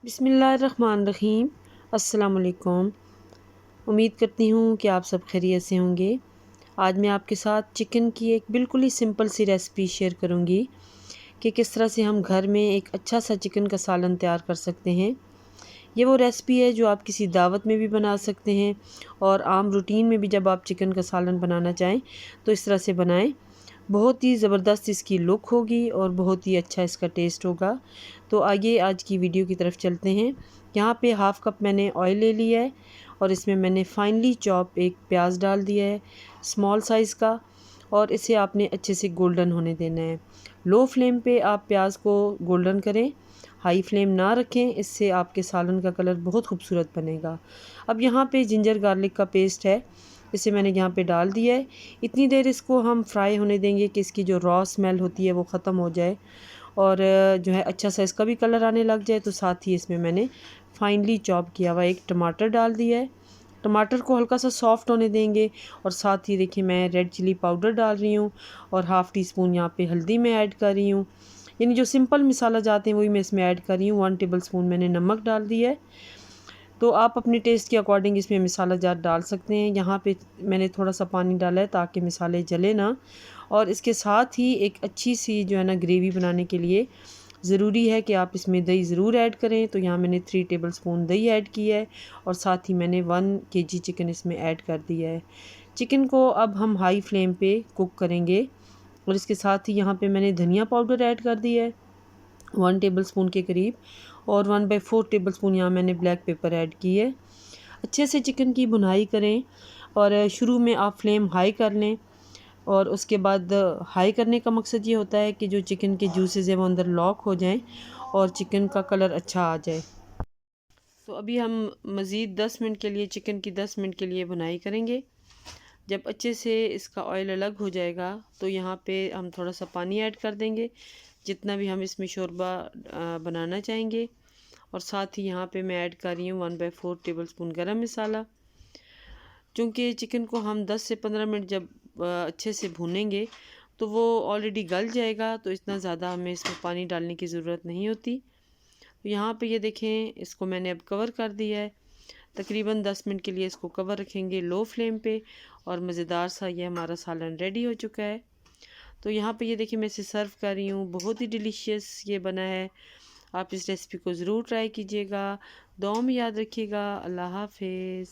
बिस्मिल्लाहिर्रहमानिर्रहीम। अस्सलाम वालेकुम। उम्मीद करती हूँ कि आप सब खैरियत से होंगे। आज मैं आपके साथ चिकन की एक बिल्कुल ही सिंपल सी रेसिपी शेयर करूँगी कि किस तरह से हम घर में एक अच्छा सा चिकन का सालन तैयार कर सकते हैं। ये वो रेसिपी है जो आप किसी दावत में भी बना सकते हैं और आम रूटीन में भी जब आप चिकन का सालन बनाना चाहें तो इस तरह से बनाएं। बहुत ही ज़बरदस्त इसकी लुक होगी और बहुत ही अच्छा इसका टेस्ट होगा। तो आइए आज की वीडियो की तरफ चलते हैं। यहाँ पे हाफ़ कप मैंने ऑयल ले लिया है और इसमें मैंने फाइनली चॉप एक प्याज डाल दिया है स्मॉल साइज़ का, और इसे आपने अच्छे से गोल्डन होने देना है। लो फ्लेम पे आप प्याज को गोल्डन करें, हाई फ्लेम ना रखें, इससे आपके सालन का कलर बहुत खूबसूरत बनेगा। अब यहाँ पे जिंजर गार्लिक का पेस्ट है, इसे मैंने यहाँ पे डाल दिया है। इतनी देर इसको हम फ्राई होने देंगे कि इसकी जो रॉ स्मेल होती है वो ख़त्म हो जाए और जो है अच्छा सा इसका भी कलर आने लग जाए। तो साथ ही इसमें मैंने फाइनली चॉप किया हुआ एक टमाटर डाल दिया है। टमाटर को हल्का सा सॉफ्ट होने देंगे और साथ ही देखिए मैं रेड चिली पाउडर डाल रही हूँ और हाफ़ टी स्पून यहाँ पे हल्दी में ऐड कर रही हूँ। यानी जो सिंपल मसाला जाते हैं वही मैं इसमें ऐड कर रही हूँ। 1 टेबल स्पून मैंने नमक डाल दिया है। तो आप अपने टेस्ट के अकॉर्डिंग इसमें मसाला जार डाल सकते हैं। यहाँ पे मैंने थोड़ा सा पानी डाला है ताकि मसाले जले ना। और इसके साथ ही एक अच्छी सी जो है ना ग्रेवी बनाने के लिए ज़रूरी है कि आप इसमें दही ज़रूर ऐड करें। तो यहाँ मैंने 3 टेबल स्पून दही ऐड किया है और साथ ही मैंने 1 केजी चिकन इसमें ऐड कर दिया है। चिकन को अब हम हाई फ्लेम पे कुक करेंगे और इसके साथ ही यहाँ पे मैंने धनिया पाउडर ऐड कर दिया है 1 टेबल स्पून के करीब, और 1/4 टेबल स्पून यहाँ मैंने ब्लैक पेपर ऐड की है। अच्छे से चिकन की भुनाई करें और शुरू में आप फ्लेम हाई कर लें और उसके बाद हाई करने का मकसद ये होता है कि जो चिकन के जूसेस हैं वो अंदर लॉक हो जाएं और चिकन का कलर अच्छा आ जाए। तो अभी हम मज़ीद 10 मिनट के लिए चिकन की 10 मिनट के लिए भुनाई करेंगे। जब अच्छे से इसका ऑयल अलग हो जाएगा तो यहाँ पे हम थोड़ा सा पानी ऐड कर देंगे जितना भी हम इसमें शोरबा बनाना चाहेंगे, और साथ ही यहाँ पे मैं ऐड कर रही हूँ 1/4 टेबल स्पून गरम मसाला। चूँकि चिकन को हम 10 से 15 मिनट जब अच्छे से भूनेंगे तो वो ऑलरेडी गल जाएगा, तो इतना ज़्यादा हमें इसमें पानी डालने की ज़रूरत नहीं होती। तो यहाँ पे ये देखें इसको मैंने अब कवर कर दिया है। तकरीबन 10 मिनट के लिए इसको कवर रखेंगे लो फ्लेम पे और मज़ेदार सा ये हमारा सालन रेडी हो चुका है। तो यहाँ पे ये देखिए मैं इसे सर्व कर रही हूँ। बहुत ही डिलीशियस ये बना है। आप इस रेसिपी को ज़रूर ट्राई कीजिएगा। दुआ में याद रखिएगा। अल्लाह हाफ़िज़।